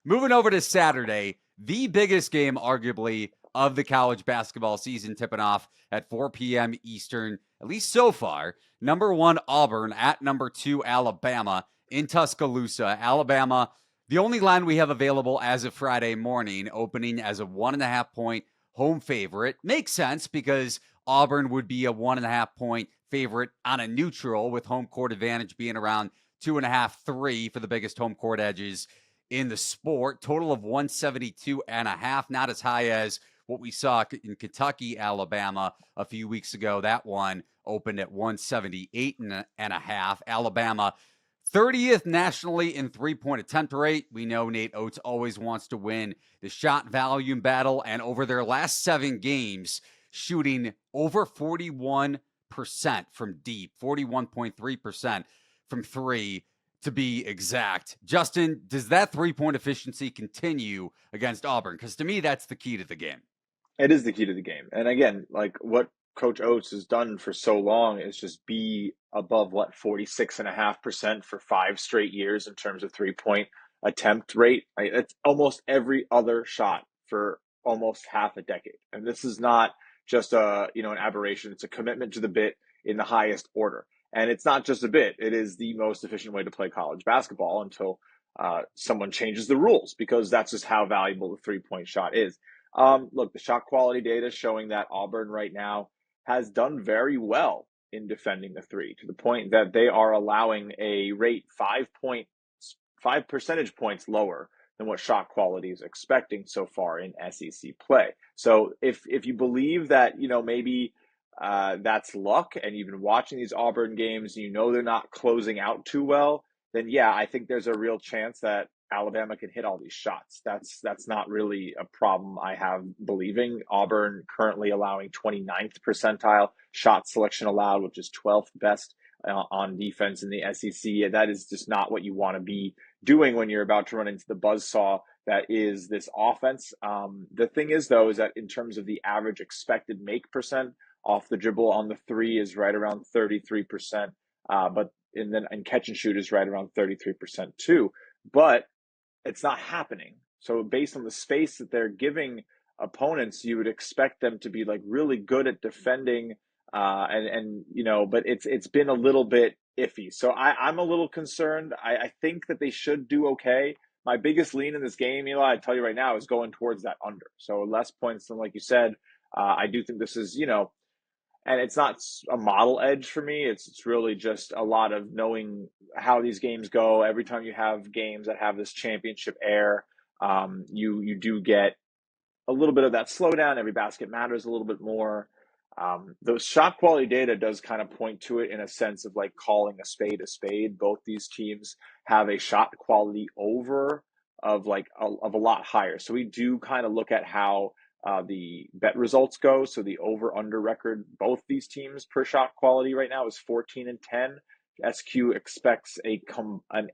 Moving over to Saturday, the biggest game, arguably, of the college basketball season, tipping off at 4 p.m. Eastern, at least so far. Number 1, Auburn at number 2, Alabama in Tuscaloosa. Alabama, the only line we have available as of Friday morning, opening as a 1.5 point home favorite. Makes sense because Auburn would be a 1.5 point favorite on a neutral, with home court advantage being around 2.5, 3 for the biggest home court edges in the sport. Total of 172.5, not as high as what we saw in Kentucky, Alabama a few weeks ago. That one opened at 178.5. Alabama 30th nationally in three-point attempt rate. We know Nate Oates always wants to win the shot volume battle, and over their last 7 games, shooting over 41% from deep, 41.3% from 3 to be exact. Justin, does that 3-point efficiency continue against Auburn? Because to me, that's the key to the game. It is the key to the game. And again, like what Coach Oates has done for so long is just be above 46.5% for 5 straight years in terms of 3-point attempt rate. It's almost every other shot for almost half a decade. And this is not just an aberration. It's a commitment to the bit in the highest order. And it's not just a bit. It is the most efficient way to play college basketball until someone changes the rules, because that's just how valuable the 3-point shot is. Look, the shot quality data showing that Auburn right now has done very well in defending the 3, to the point that they are allowing a rate 5 percentage points lower than what shot quality is expecting so far in SEC play. So if you believe that, maybe that's luck, and you've been watching these Auburn games, they're not closing out too well, then yeah, I think there's a real chance that Alabama can hit all these shots. That's not really a problem I have believing. Auburn currently allowing 29th percentile shot selection allowed, which is 12th best on defense in the SEC. That is just not what you want to be doing when you're about to run into the buzzsaw that is this offense. The thing is, though, is that in terms of the average expected make percent off the dribble on the 3 is right around 33%, and catch and shoot is right around 33% too. But it's not happening. So based on the space that they're giving opponents, you would expect them to be like really good at defending, but it's been a little bit iffy. So I'm a little concerned. I think that they should do okay. My biggest lean in this game, Eli, I tell you right now, is going towards that under. So less points than, like you said. I do think this is, and it's not a model edge for me. It's really just a lot of knowing how these games go. Every time you have games that have this championship air, you do get a little bit of that slowdown. Every basket matters a little bit more. The shot quality data does kind of point to it in a sense of like calling a spade a spade. Both these teams have a shot quality over of a lot higher. So we do kind of look at how the bet results go. So the over-under record, both these teams per shot quality right now is 14-10. SQ expects an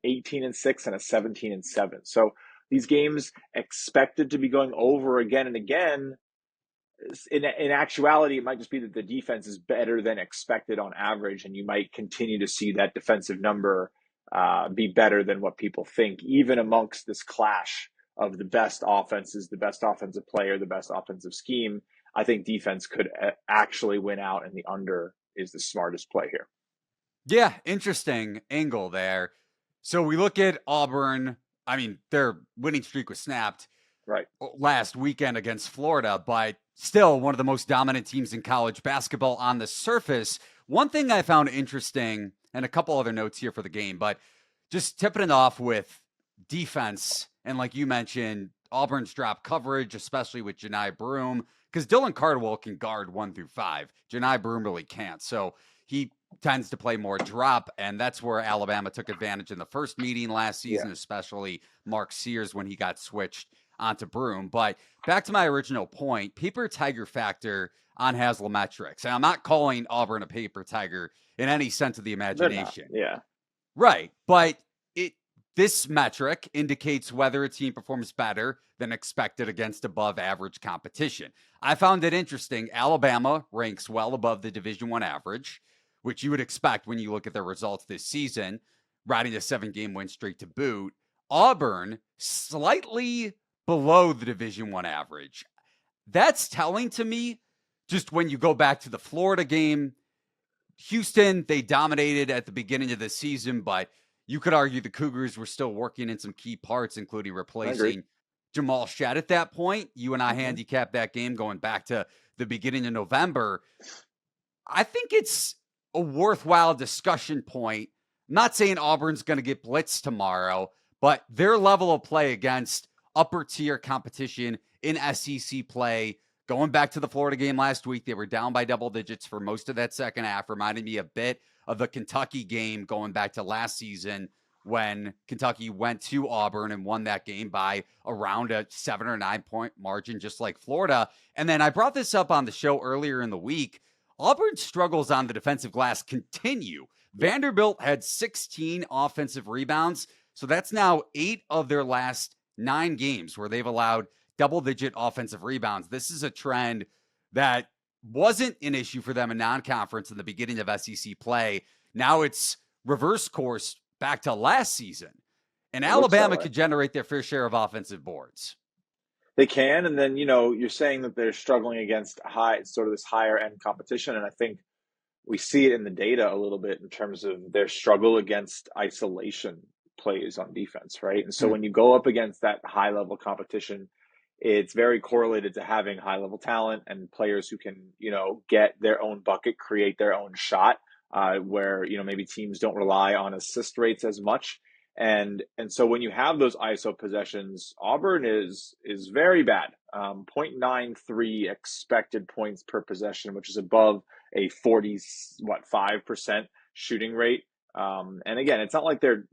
18-6 and a 17-7. So these games expected to be going over again and again. In actuality, it might just be that the defense is better than expected on average, and you might continue to see that defensive number be better than what people think, even amongst this clash of the best offenses, the best offensive player, the best offensive scheme. I think defense could actually win out, and the under is the smartest play here. Yeah, interesting angle there. So we look at Auburn. I mean, their winning streak was snapped right last weekend against Florida, but still one of the most dominant teams in college basketball on the surface. One thing I found interesting, and a couple other notes here for the game, but just tipping it off with defense. And like you mentioned, Auburn's drop coverage, especially with Janai Broome, because Dylan Cardwell can guard 1 through 5. Janai Broome really can't. So he tends to play more drop, and that's where Alabama took advantage in the first meeting last season, especially Mark Sears when he got switched onto Broome. But back to my original point, paper tiger factor on Haslametrics. And I'm not calling Auburn a paper tiger in any sense of the imagination. Yeah. Right. But this metric indicates whether a team performs better than expected against above average competition. I found it interesting. Alabama ranks well above the Division I average, which you would expect when you look at their results this season, riding a 7-game win streak to boot. Auburn slightly below the Division I average. That's telling to me. Just when you go back to the Florida game, Houston, they dominated at the beginning of the season, but you could argue the Cougars were still working in some key parts, including I agree. replacing Jamal Shedd at that point. You and I Hmm. handicapped that game going back to the beginning of November. I think it's a worthwhile discussion point. I'm not saying Auburn's going to get blitzed tomorrow, but their level of play against upper tier competition in SEC play, going back to the Florida game last week, they were down by double digits for most of that second half, reminded me a bit of the Kentucky game going back to last season when Kentucky went to Auburn and won that game by around a 7 or 9 point margin, just like Florida. And then I brought this up on the show earlier in the week. Auburn's struggles on the defensive glass continue. Yeah. Vanderbilt had 16 offensive rebounds, so that's now 8 of their last 9 games where they've allowed double-digit offensive rebounds. This is a trend that wasn't an issue for them in non-conference in the beginning of SEC play. Now it's reverse course back to last season. And It looks that Alabama way. could generate their fair share of offensive boards. They can, and then you're saying that they're struggling against sort of this higher end competition, and I think we see it in the data a little bit in terms of their struggle against isolation plays on defense, right? And so Hmm. when you go up against that high level competition, it's very correlated to having high level talent and players who can, get their own bucket, create their own shot, where, maybe teams don't rely on assist rates as much. And so when you have those ISO possessions, Auburn is very bad. 0.93 expected points per possession, which is above a 5% shooting rate. And again, it's not like they're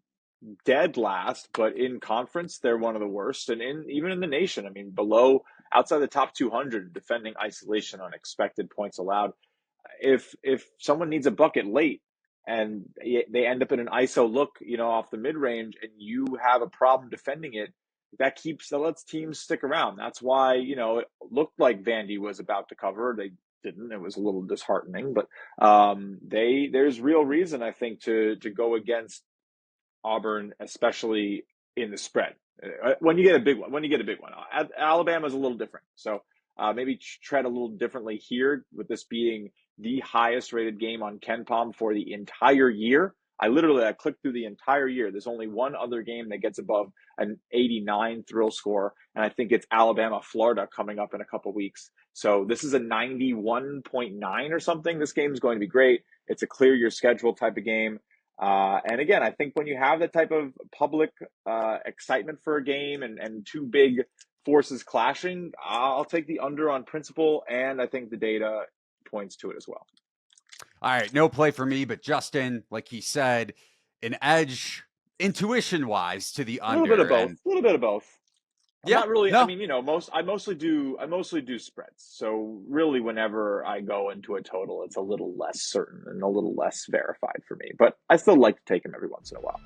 dead last, but in conference, they're one of the worst. And even in the nation, I mean, outside the top 200, defending isolation on expected points allowed. If someone needs a bucket late and they end up in an ISO look, off the mid range, and you have a problem defending it, that lets teams stick around. That's why it looked like Vandy was about to cover. They didn't. It was a little disheartening, but there's real reason, I think, to go against Auburn, especially in the spread. When you get a big one, Alabama's a little different. So maybe tread a little differently here with this being the highest rated game on KenPom for the entire year. I clicked through the entire year. There's only one other game that gets above an 89 thrill score, and I think it's Alabama, Florida coming up in a couple weeks. So this is a 91.9 or something. This game is going to be great. It's a clear your schedule type of game. And again, I think when you have that type of public excitement for a game and two big forces clashing, I'll take the under on principle, and I think the data points to it as well. All right, no play for me, but Justin, like he said, an edge intuition wise to the A little bit of under. both. And A little bit of both. I'm yeah, not really. I no. mean, I mostly do spreads. So really, whenever I go into a total, it's a little less certain and a little less verified for me. But I still like to take them every once in a while.